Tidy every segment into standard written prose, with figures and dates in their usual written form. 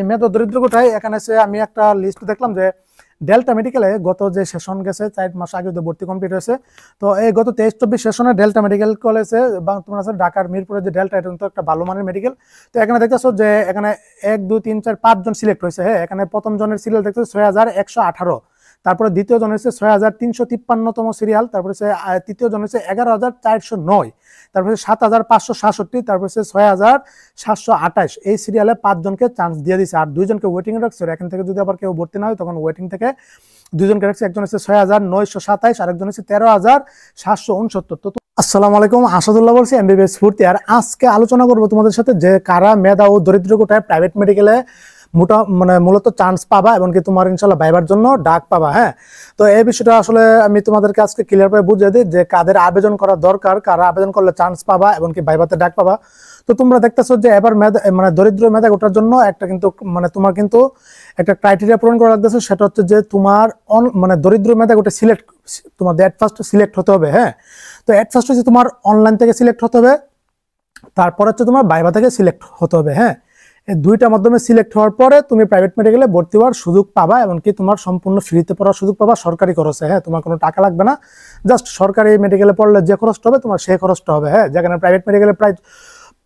মেধা দরিদ্র কোটায় এখানে সে আমি একটা লিস্ট দেখলাম যে ডেল্টা মেডিকেলে গত যে সেশন গেছে 4 মাস আগে তো ভর্তি কমপ্লিট হয়েছে। তো এই গত 23-24 সেশনে ডেল্টা মেডিকেল কলেজে বা তোমার আছে ঢাকার মিরপুরে যে ডেল্টা, এটা কিন্তু একটা ভালো মানের মেডিকেল। তো এখানে দেখতেছো যে এখানে 1 2 3 4 5 জন সিলেক্ট হয়েছে। হ্যাঁ, এখানে প্রথম জনের সিরিয়াল দেখতেছো 6118, তারপরে দ্বিতীয় জন হচ্ছে 6353তম সিরিয়াল, তারপরে তৃতীয় জন হচ্ছে 11409, তারপরে 7567, তারপরে 6728। এই সিরিয়ালে 5 জনকে চান্স দিয়ে দিছে, আর 2 জনকে ওয়েটিং এ রাখছে। এখান থেকে যদি আবার কেউ ভর্তি না হয় তখন ওয়েটিং থেকে 2 জনকে রাখছে। একজন হচ্ছে 6927, আরেকজন হচ্ছে 13769। তো আসসালামু আলাইকুম, আসাদুল্লাহ বলছি, এমবিবিএস ফুর্তি। আর আজকে আলোচনা করবো তোমাদের সাথে যে কারা মেধা ও দরিদ্র কোটায় প্রাইভেট মেডিকেলে মূলত চান্স পাবা এবং কি তোমার ইনশাল্লাহ ভাইবার জন্য ডাক পাবা। হ্যাঁ, তো এই বিষয়টা আসলে আমি তোমাদেরকে আজকে ক্লিয়ার ভাবে বুঝিয়ে দিই যে কাদের আবেদন করা দরকার, কারা আবেদন করলে চান্স পাবা এবং কি ভাইবাতে ডাক পাবা। তো তোমরা দেখতেছো যে এবার দরিদ্র মেধা কোটার জন্য একটা কিন্তু তোমার কিন্তু একটা ক্রাইটেরিয়া পূরণ করা লাগতেছে। সেটা হচ্ছে যে তোমার দরিদ্র মেধা কোটা সিলেক্ট, তোমার এট ফার্স্ট সিলেক্ট হতে হবে। হ্যাঁ, তো এট ফার্স্ট হচ্ছে তোমার অনলাইন থেকে সিলেক্ট হতে হবে, তারপর হচ্ছে তোমার ভাইবা থেকে সিলেক্ট হতে হবে। হ্যাঁ, এই দুইটার মাধ্যমে সিলেক্ট হওয়ার পরে তুমি প্রাইভেট মেডিকেলে ভর্তি হওয়ার সুযোগ পাবা, এমনকি তোমার সম্পূর্ণ ফ্রিতে পড়ার সুযোগ পাবা সরকারি খরচে। হ্যাঁ, তোমার কোনো টাকা লাগবে না, জাস্ট সরকারি মেডিকেলে পড়লে যে খরচটা হবে তোমার সেই খরচটা হবে। হ্যাঁ, যেখানে প্রাইভেট মেডিকেলে প্রায়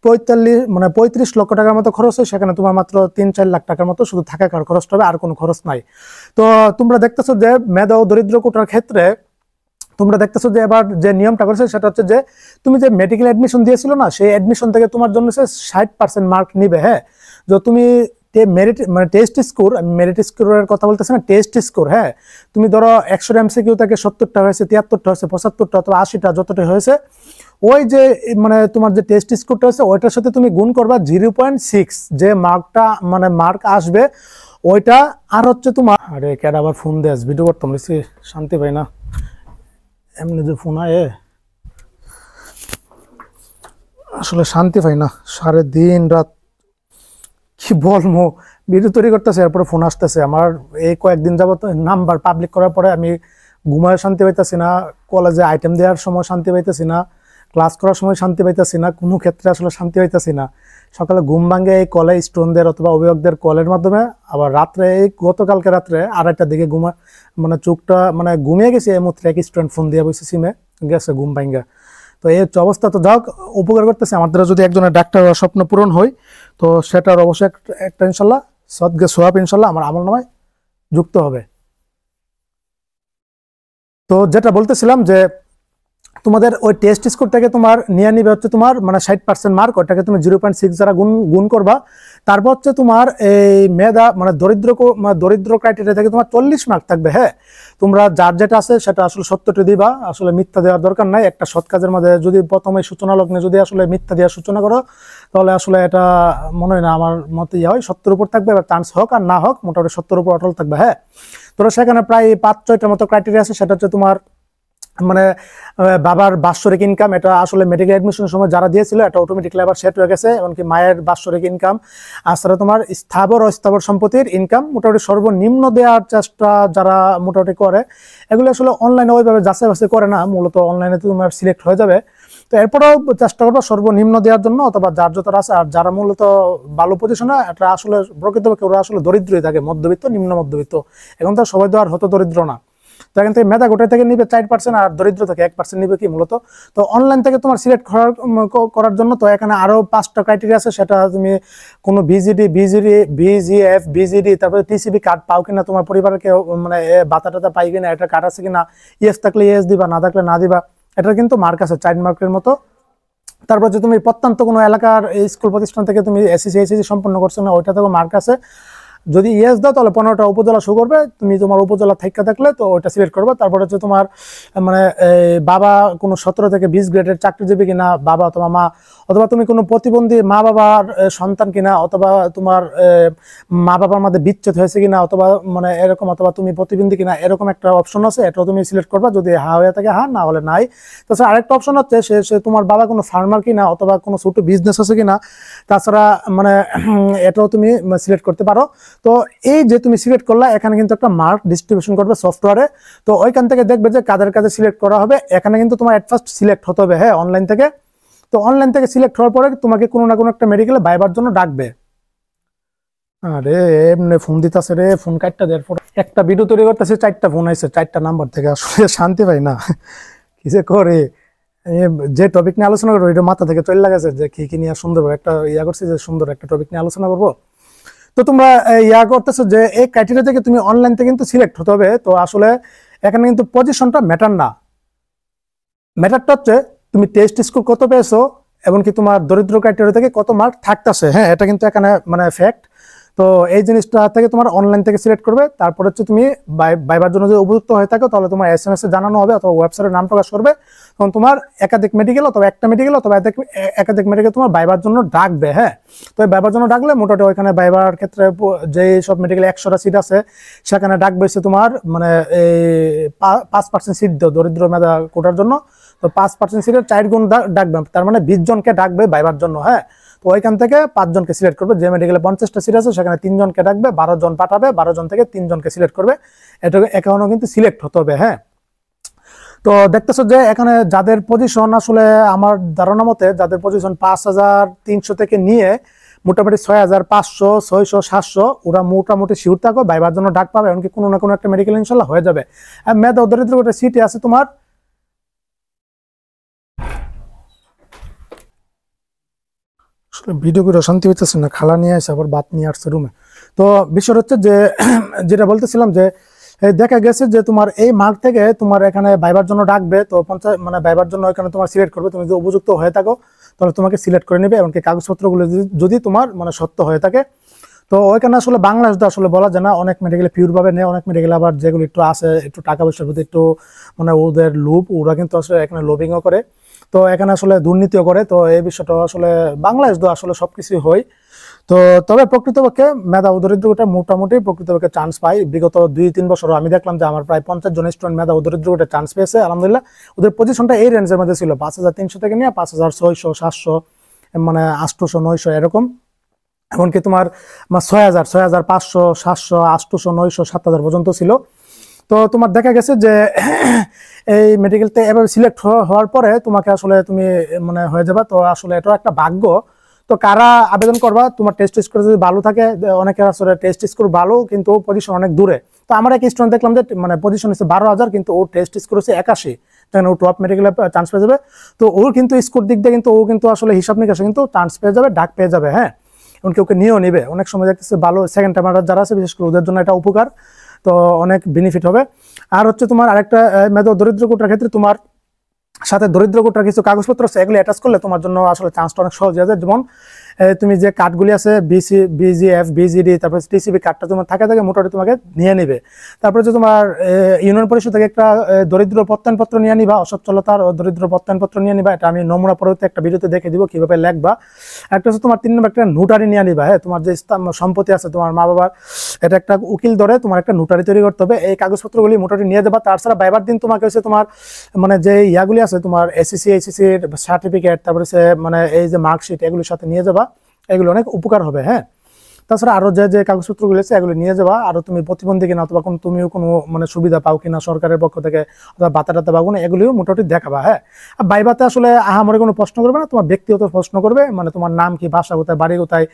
35 লক্ষ টাকার মতো খরচ হয়, সেখানে তোমার মাত্র 3-4 লাখ টাকার মতো শুধু থাকা খাওয়ার খরচটা হবে, আর কোনো খরচ নাই। তো তোমরা দেখতেছো যে মেধা ও দরিদ্র কোটার ক্ষেত্রে তোমরা দেখতেছো যে এবার যে নিয়মটা করেছে সেটা হচ্ছে যে তুমি যে মেডিকেল অ্যাডমিশন দিয়েছিল না, সেই অ্যাডমিশন থেকে তোমার জন্য 60% মার্ক নিবে। হ্যাঁ, যে তুমি মেরিট টেস্ট স্কোর, আমি মেরিট স্কোরের কথা বলতেছি না, টেস্ট স্কোর। হ্যাঁ, তুমি ধরো 100 এমসিকিউ থেকে 70টা হয়েছে, 73টা হয়েছে, 75টা অথবা 80টা যতটা হয়েছে, ওই যে তোমার যে টেস্ট স্কোরটা হয়েছে ওইটার সাথে তুমি গুণ করবা 0.6, যে মার্ক আসবে ওইটা। আর হচ্ছে তোমার আরে কেডা আবার ফোন দেয়, ভিডিও করতাম শান্তি পাই না, এমনি যে ফোন আয় আসলে শান্তি পাই না, সারা দিন রাত কি বলবো, ভিডিও তৈরি করতেছে এরপরে ফোন আসতেছে আমার। এই কয়েকদিন যাবত নাম্বার পাবলিক করার পরে আমি ঘুমায় শান্তি পাইতেছি না, কলেজে আইটেম দেওয়ার সময় শান্তি পাইতেছি না, ক্লাস করার সময় শান্তি পাইতেছি না, কোনো ক্ষেত্রে আসলে শান্তি পাইতেছি না। সকালে ঘুম ভাঙে এই কলে স্টুডেন্টদের অথবা অভিভাবকদের কলের মাধ্যমে, আবার রাত্রে এই গতকালকে রাত্রে 2:30টার দিকে চোখটা ঘুমিয়ে গেছি, এই মুহূর্তে এক স্টুডেন্ট ফোন দিয়ে বসে সিমে গেছে ঘুম ভাঙ্গা। তো এই অবস্থা তো যাক উপকার করতেছে আমাদের, যদি একজনের ডাক্তার স্বপ্ন পূরণ হয় তো সেটার অবশ্যই একটা ইনশাল্লাহ সদগে সোয়াব ইনশাল্লাহ আমার আমল নামায় যুক্ত হবে। তো যেটা বলতেছিলাম যে তোমাদের ওই টেস্ট স্কোর থেকে তোমার নিয়ে নিবে হচ্ছে তোমার 60% মার্ক, ওটাকে তুমি 0.6 দ্বারা গুণ করবা। তারপর হচ্ছে তোমার এই মেধা দরিদ্র ক্রাইটেরিয়া থেকে তোমার 40 মার্ক থাকবে। হ্যাঁ, তোমরা যার যেটা আছে সেটা আসলে সত্যটা দিবা, আসলে মিথ্যা দেওয়ার দরকার নাই। একটা সৎ কাজের মধ্যে যদি প্রথমে সূচনা লগ্নে যদি আসলে মিথ্যা দেওয়ার সূচনা করো তাহলে আসলে এটা মনে হয় না আমার মতে হয়, 70 উপর থাকবে। এবার চান্স হোক আর না হোক মোটামুটি 70 উপর অটল থাকবে। হ্যাঁ, তোরা সেখানে প্রায় 5-6টার মতো ক্রাইটেরিয়া আছে। সেটা হচ্ছে তোমার বাবার বাৎসরিক ইনকাম, এটা আসলে মেডিকেল অ্যাডমিশনের সময় যারা দিয়েছিল এটা অটোমেটিকলি আবার সেট হয়ে গেছে, এমনকি মায়ের বাৎসরিক ইনকাম। তাছাড়া তোমার স্থাবর অস্থাবর সম্পত্তির ইনকাম মোটামুটি সর্বনিম্ন দেওয়ার চেষ্টা যারা মোটামুটি করে, এগুলো আসলে অনলাইনে ওইভাবে যাচাই বাছাই করে না, মূলত অনলাইনে তোমার সিলেক্ট হয়ে যাবে। তো এরপরেও চেষ্টা করবো সর্বনিম্ন দেওয়ার জন্য, অথবা যার যত আছে। আর যারা মূলত ভালো পজিশনে, এটা আসলে প্রকৃতপক্ষে ওরা আসলে দরিদ্রই থাকে, মধ্যবিত্ত নিম্ন মধ্যবিত্ত, এখন তো সবাই তো আর হতো দরিদ্র না। তো এখান থেকে মেধা কোটা থেকে নিবে 4%, আর দরিদ্র থেকে 1% নিবে কি মূলত। তো অনলাইন থেকে তোমার সিলেক্ট করার জন্য তো এখানে আরো 5টা ক্রাইটেরিয়া আছে। সেটা তুমি কোনো বিজিএফ, বিজিডি, তারপরে টিসিবি কার্ড পাও কিনা, তোমার পরিবারের কেউ ভাতা টাতা পাই কিনা, এটা কার্ড আছে কিনা, ইয়েস থাকলে ইয়েস দিবা, না থাকলে না দিবা। এটার কিন্তু মার্ক আছে 4 মার্কের মতো। তারপর যে তুমি প্রত্যন্ত কোনো এলাকার স্কুল প্রতিষ্ঠান থেকে তুমি এসএসসি এইচএসসি সম্পন্ন করছো না, ওইটা থেকেও মার্ক আছে। যদি ইয়েস দাও তাহলে 15টা উপজেলা শো করবে, তুমি তোমার উপজেলা থেকে থাকলে তো ওইটা সিলেক্ট করবে। তারপর হচ্ছে তোমার বাবা কোনো 17 থেকে 20 গ্রেডের চাকরিজীবী কিনা বাবা অথবা মা, অথবা তুমি কোনো প্রতিবন্ধী মা বাবার সন্তান কিনা, অথবা তোমার মা বাবার মধ্যে বিচ্ছেদ হয়েছে কিনা, অথবা এরকম, অথবা তুমি প্রতিবন্ধী কিনা, এরকম একটা অপশন আছে, এটাও তুমি সিলেক্ট করবা। যদি হ্যাঁ হয়ে থাকে হ্যাঁ, না হলে নাই। তাছাড়া আরেকটা অপশন হচ্ছে সে তোমার বাবা কোনো ফার্মার কিনা, অথবা কোনো ছোট বিজনেস আছে কিনা। তাছাড়া এটাও তুমি সিলেক্ট করতে পারো। তো এই যে তুমি সিলেক্ট করলা, এখানে কিন্তু একটা মার্ক ডিস্ট্রিবিউশন করবে সফটওয়্যারে। তো ওইখান থেকে দেখবে যে কাদের কাছে সিলেক্ট করা হবে। এখানে কিন্তু তোমার এট ফার্স্ট সিলেক্ট হতে হবে। হ্যাঁ, অনলাইন থেকে। তো অনলাইন থেকে সিলেক্ট হওয়ার পরে তোমাকে কোনো না কোনো একটা মেডিকেলে ভাইবার জন্য ডাকবে। আরে এমনি ফোন দিতেছে রে, ফোন কাটটা দেওয়ার পর একটা ভিডিও তৈরি করতেছে, 4টা ফোন আইছে 4টা নাম্বার থেকে, আসলে শান্তি পাই না। কি যে করে যে টপিক নিয়ে আলোচনা করবো এটা মাথা থেকে চলে গেছে, যে কি কি নিয়ে সুন্দর একটা করছি, যে সুন্দর একটা টপিক নিয়ে আলোচনা করবো। তো তোমরা করতেছো যে এই ক্রাইটেরিয়া থেকে তুমি অনলাইন থেকে কিন্তু সিলেক্ট হতে হবে। তো আসলে এখানে কিন্তু পজিশনটা ম্যাটার না, ম্যাটারটা হচ্ছে তুমি টেস্ট স্কোর কত পেয়েছো এবং কি তোমার দরিদ্র ক্রাইটেরিয়া থেকে কত মার্ক থাকতেছে। হ্যাঁ, এটা কিন্তু এখানে মানে ফ্যাক্ট। তো এই জিনিসটা থেকে তোমার অনলাইন থেকে সিলেক্ট করবে, তারপর হচ্ছে তুমি ভাইবার জন্য যদি উপযুক্ত হয়ে থাকো তাহলে তোমার SMS এ জানানো হবে অথবা ওয়েবসাইটে নাম প্রকাশ করবে, তখন তোমার একাধিক মেডিকেল অথবা একটা মেডিকেল অথবা একাধিক মেডিকেল তোমার ভাইবার জন্য ডাকবে। হ্যাঁ, তো ভাইবার জন্য ডাকলে মোটামুটি ওইখানে ভাইবার ক্ষেত্রে যে সব মেডিকেল 100টা সিট আছে সেখানে ডাকবে হচ্ছে তোমার মানে এই 5% সিট দরিদ্র মেধা কোটার জন্য। তো 5% সিটের 4 গুণ ডাকবে, তার মানে 20 জনকে ডাকবে ভাইবার জন্য। হ্যাঁ, তো ওইখান থেকে 5 জনকে সিলেক্ট করবে। যে মেডিকেলে 50টা সিট আছে সেখানে 3 জনকে ডাকবে, 12 জন পাঠাবে, 12 জন থেকে 3 জনকে সিলেক্ট করবে। এটা এখনো কিন্তু সিলেক্ট হতে হবে। হ্যাঁ, তো দেখতেছো যে এখানে যাদের পজিশন আসলে আমার ধারণা মতে যাদের পজিশন 5300 থেকে নিয়ে মোটামুটি 6500, 600, 700, ওরা মোটামুটি শিওর থাকো ভাইবার জন্য ডাক পাবে, এমনকি কোনো না কোনো একটা মেডিকেল ইনশাল্লাহ হয়ে যাবে। মেধা ও দরিদ্র কোটা সিটে আছে তোমার ভিডিও করে শান্তি হইতেছে না, খালা নিয়ে আসে আবার বাত নিয়ে আসছে রুমে। তো বিষয় হচ্ছে যে যেটা বলতেছিলাম যে দেখা গেছে যে তোমার এই মার্ক থেকে তোমার এখানে ভাইবার জন্য ডাকবে। তো 50 মানে ভাইবার জন্য এখানে তোমার সিলেক্ট করবে, তুমি যদি উপযুক্ত হয়ে থাকো তাহলে তোমাকে সিলেক্ট করে নেবে, এমনকি কাগজপত্রগুলো যদি তোমার মানে সত্য হয়ে থাকে। তো ওইখানে আসলে বাংলাদেশ আসলে বলা যায় না, অনেক মেডিকেলে পিওর ভাবে নেয়, অনেক মেডিকেল আবার যেগুলো একটু আছে একটু টাকা পয়সার প্রতি একটু মানে ওদের লোভ, ওরা কিন্তু আসলে এখানে লোভিংও করে। তো এখানে আসলে দুর্নীতিও করে। তো এই বিষয়টা আসলে বাংলাদেশ আসলে সবকিছুই হয়। তো তবে প্রকৃতপক্ষে মেধা ও দরিদ্রটা মোটামুটি প্রকৃতপক্ষে চান্স পাই। বিগত 2-3 বছর আমি দেখলাম যে আমার প্রায় 50 জন স্টুডেন্ট মেধা ও দরিদ্রটা চান্স পেয়েছে আলহামদুলিল্লাহ। ওদের পজিশনটা এই রেঞ্জের মধ্যে ছিল, 5300 থেকে নিয়ে 5600, 700, মানে 800, 900 এরকম। এমনকি তোমার 6000, 6500, 700, 800, 900, 7000 পর্যন্ত ছিল। তো তোমার দেখা গেছে যে এই মেডিকেলতে এভাবে সিলেক্ট হওয়ার পরে তোমাকে আসলে তুমি মানে হয়ে যাবে। তো আসলে এটা একটা ভাগ্য। তো কারা আবেদন করবা, তোমার টেস্ট স্কোর যদি ভালো থাকে, অনেকের আসলে টেস্ট স্কোর ভালো কিন্তু পজিশন অনেক দূরে। তো আমার এক স্টুডেন্ট দেখলাম যে মানে পজিশন হচ্ছে 12,000 কিন্তু ওর টেস্ট স্কোর হচ্ছে 81, ও টপ মেডিকেলে চান্স পেয়ে যাবে। তো ওর কিন্তু স্কোর দিক দিয়ে কিন্তু ও কিন্তু আসলে হিসাব নিকাশে কিন্তু চান্স পেয়ে যাবে, ডাক পেয়ে যাবে। হ্যাঁ, এমনকি ওকে নিয়েও নিবে। অনেক সময় দেখতেছে ভালো সেকেন্ড টাইমার যারা আছে বিশেষ করে ওদের জন্য এটা উপকার, তো অনেক বেনিফিট হবে। আর হচ্ছে তোমার আরেকটা মেধা দরিদ্র কোটার ক্ষেত্রে তোমার সাথে দরিদ্র কোটার কিছু কাগজপত্র আছে, এগুলো অ্যাটাচ করলে তোমার জন্য আসলে চান্সটা অনেক সহজ হয়ে যায়। যেমন তুমি যে কার্ডগুলি আছে বিজিএফ, বিজিডি, তারপরে টিসিবি কার্ডটা তোমার থাকে মোটামুটি তোমাকে নিয়ে নিবে। তারপরে যে তোমার ইউনিয়ন পরিষদ থেকে একটা দরিদ্র প্রত্যয়নপত্র নিয়ে নিবা, অসচ্ছলতার দরিদ্র প্রত্যয়নপত্র নিয়ে নিবা। এটা আমি নমুনা পরবর্তী একটা ভিডিওতে দেখে দিব কিভাবে লেখবা। একটা হচ্ছে তোমার 3 নম্বর একটা নোটারি নিয়ে নিবা। হ্যাঁ, তোমার যে সম্পত্তি আছে তোমার মা বাবার, এটা একটা উকিল ধরে তোমার একটা নোটারি তৈরি করতে হবে। এই কাগজপত্রগুলি মোটামুটি নিয়ে যাবা। তাছাড়া ভাইবার দিন তোমাকে হচ্ছে তোমার মানে যে ইয়াগুলি আছে তোমার এসএসসি, এইচএসসির সার্টিফিকেট, তারপরে মানে এই যে মার্কশিট, এগুলির সাথে নিয়ে যাবা, এগুলো অনেক উপকার হবে। হ্যাঁ, তাছাড়া আরো যে কাগজপত্রগুলো আছে এগুলো নিয়ে যাবা। আরো তুমি প্রতিবন্ধী কিনা অথবা তুমিও কোনো মানে সুবিধা পাও কিনা সরকারের পক্ষ থেকে অথবা বাতা টাতা পাবো না, এগুলিও মোটামুটি দেখাবা। হ্যাঁ, আর ভাইভাতে আসলে আহামরি কোনো প্রশ্ন করবে না, তোমার ব্যক্তিগত প্রশ্ন করবে, মানে তোমার নাম কি, বাসা কোথায়, বাড়ি কোথায়,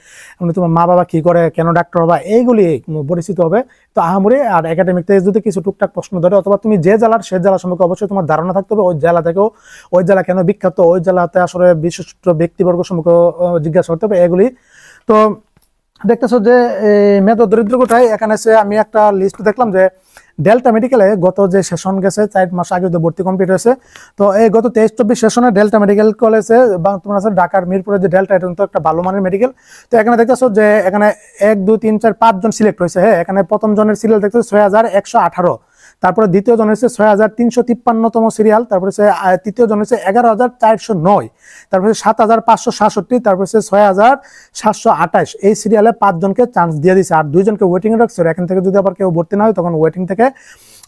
মানে তোমার মা বাবা কি করে, কেন ডাক্তার হবা, এইগুলি পরিচিত হবে। তো আহামরি আর একাডেমিক থেকে যদি কিছু টুকটাক প্রশ্ন ধরে অথবা তুমি যে জেলার সে জেলা সম্পর্কে অবশ্যই তোমার ধারণা থাকতে হবে। ওই জেলা থেকেও ওই জেলা কেন বিখ্যাত, ওই জেলাতে আসলে বিশিষ্ট ব্যক্তিবর্গ সম্পর্কে জিজ্ঞাসা করতে হবে এগুলি। তো দেখতেছো যে মেধা দরিদ্র কোটায় এখানে আমি একটা লিস্ট দেখলাম যে ডেল্টা মেডিকেলে গত যে সেশন গেছে 4 মাস আগে ভর্তি কমপ্লিট হয়েছে। তো এই গত 23-24 সেশনে ডেল্টা মেডিকেল কলেজে তোমার আছে ঢাকার মিরপুরে যে ডেল্টা, এটা কিন্তু একটা ভালো মানের মেডিকেল। তো এখানে দেখতেছো যে এখানে 1, 2, 3, 4, 5 জন সিলেক্ট হয়েছে। হ্যাঁ, এখানে প্রথম জনের সিরিয়াল দেখতেছো 6118, তারপরে দ্বিতীয় জন হচ্ছে 6353তম সিরিয়াল, তারপরে তৃতীয় জন হচ্ছে 11409, তারপরে 7567, তারপরে 6728। এই সিরিয়ালে 5 জনকে চান্স দিয়ে দিচ্ছে, আর 2 জনকে ওয়েটিং এ রাখছে। এখান থেকে যদি আবার কেউ ভর্তি না হয় তখন ওয়েটিং থেকে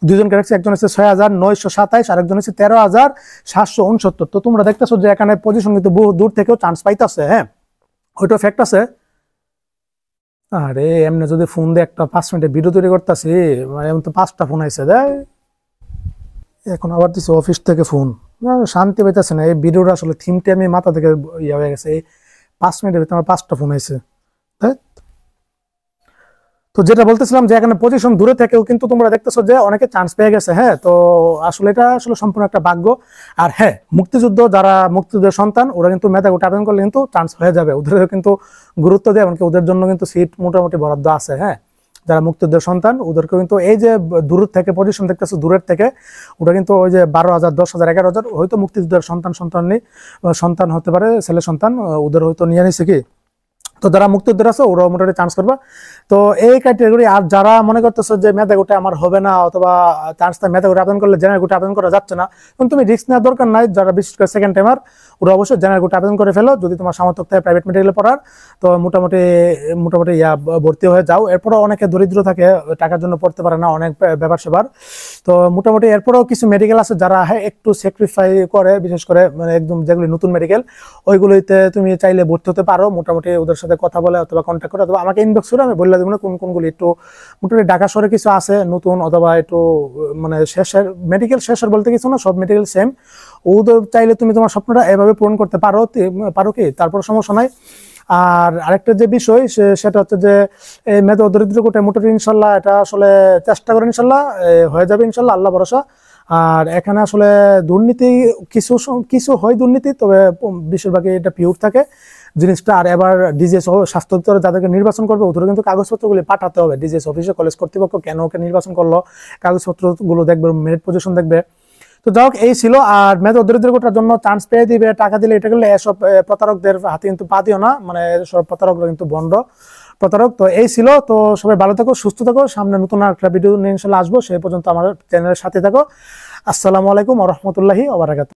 2 জনকে রাখছে। একজন হচ্ছে 6927, আরেকজন হচ্ছে 13769। তো তোমরা দেখতেছো যে এখানে পজিশন কিন্তু বহু দূর থেকেও চান্স পাইতেছে। হ্যাঁ, ওইটা ফ্যাক্ট আছে। আরে এমনি যদি ফোন দিয়ে একটা 5 মিনিটের ভিডিও তৈরি করতেছি, মানে এমন তো 5টা ফোন আইছে দেয়। এখন আবার দিচ্ছে অফিস থেকে ফোন, শান্তি পাইতেছে না। এই ভিডিওটা আসলে থিমটা আমি মাথা থেকে ইয়ে হয়ে গেছে। এই 5 মিনিটের ভিতরে আমার 5টা ফোন আইছে। তো যেটা বলতেছিলাম যে এখানে পজিশন দূরে থেকেও কিন্তু তোমরা দেখতেছো যে অনেকে চান্স পেয়ে গেছে। হ্যাঁ, তো আসলে এটা আসলে সম্পূর্ণ একটা ভাগ্য। আর হ্যাঁ, যারা মুক্তিযুদ্ধের সন্তান ওরা কিন্তু মেধাকে আবেদন করলে কিন্তু চান্স হয়ে যাবে, ওদেরও কিন্তু গুরুত্ব দেয়, এমনকি ওদের জন্য কিন্তু সিট মোটামুটি বরাদ্দ আছে। হ্যাঁ, যারা মুক্তিযুদ্ধের সন্তান ওদেরকে কিন্তু এই যে দূর থেকে পজিশন দেখতেছো দূরের থেকে, ওটা কিন্তু ওই যে 12,000, 10,000, 11,000 হয়তো মুক্তিযুদ্ধের সন্তান হতে পারে, ছেলে সন্তান, ওদের হয়তো নিয়ে নিছে কি। তো যারা মুক্তিযোদ্ধা আছে ওরাও মোটামুটি চান্স করবে। তো এই ক্যাটাগরি। আর যারা মনে করতেছো যে মেধা কোটা আমার হবে না, অথবা চান্সটা মেধা কোটা আবেদন করলে জেনারেল কোটা আবেদন করা যাচ্ছে না, কিন্তু তুমি রিস্ক নেওয়ার দরকার নাই। যারা বিশেষ করে সেকেন্ড টাইমার ওরা অবশ্যই জেনারেল কোটা আবেদন করে ফেলো, যদি তোমার সামর্থ্য থাকে প্রাইভেট মেডিকেলে পড়ার, তো মোটামুটি মোটামুটি ভর্তি হয়ে যাও। এরপরও অনেকে দরিদ্র থাকে, টাকার জন্য পড়তে পারে না, অনেক ব্যাপার সেবার। তো মোটামুটি এরপরেও কিছু মেডিকেল আছে যারা একটু স্যাক্রিফাই করে, বিশেষ করে মানে একদম যেগুলি নতুন মেডিকেল, ওইগুলিতে তুমি চাইলে ভর্তি হতে পারো। মোটামুটি ওদের সাথে কথা বলে অথবা কন্ট্যাক্ট করে অথবা আমাকে ইনবক্স করে আমি বলে দেবো না কোনগুলি একটু মোটামুটি ঢাকা শহরে কিছু আছে নতুন, অথবা একটু মানে শেষের মেডিকেল, শেষের বলতে কিছু না, সব মেডিকেল সেম। ওদের চাইলে তুমি তোমার স্বপ্নটা এভাবে পূরণ করতে পারো কি, তারপর সমস্যা নাই। আর আরেকটা যে বিষয় সেটা হচ্ছে যে এই মেধা দরিদ্র কোটায় মোটামুটি ইনশাল্লাহ এটা আসলে চেষ্টা করে, ইনশাল্লাহ হয়ে যাবে, ইনশাল্লাহ, আল্লাহ ভরসা। আর এখানে আসলে দুর্নীতি কিছু কিছু হয় দুর্নীতি, তবে বেশিরভাগই এটা পিওর থাকে জিনিসটা। আর এবার ডিজিএস স্বাস্থ্য দপ্তরে যাদেরকে নির্বাচন করবে ওদের কিন্তু কাগজপত্রগুলি পাঠাতে হবে ডিজিএস অফিসে। কলেজ কর্তৃপক্ষ কেন ওকে নির্বাচন করলো, কাগজপত্রগুলো দেখবে, মেরিট পজিশন দেখবে। তো যাই হোক, এই ছিল। আর মেধা দরিদ্র কোটার জন্য চান্স পেয়ে দিবে, টাকা দিলে, এটা করলে এসব প্রতারকদের হাতে কিন্তু পা দিও না, মানে সব প্রতারকরা কিন্তু ভণ্ড প্রতারক। তো এই ছিল। তো সবাই ভালো থাকো, সুস্থ থাকো, সামনে নতুন একটা ভিডিও নিয়ে ইনশাল্লাহ আসবো। সেই পর্যন্ত আমার চ্যানেলের সাথে থাকো। আসসালামু আলাইকুম ওয়া রাহমাতুল্লাহি ওয়া বারাকাতুহু।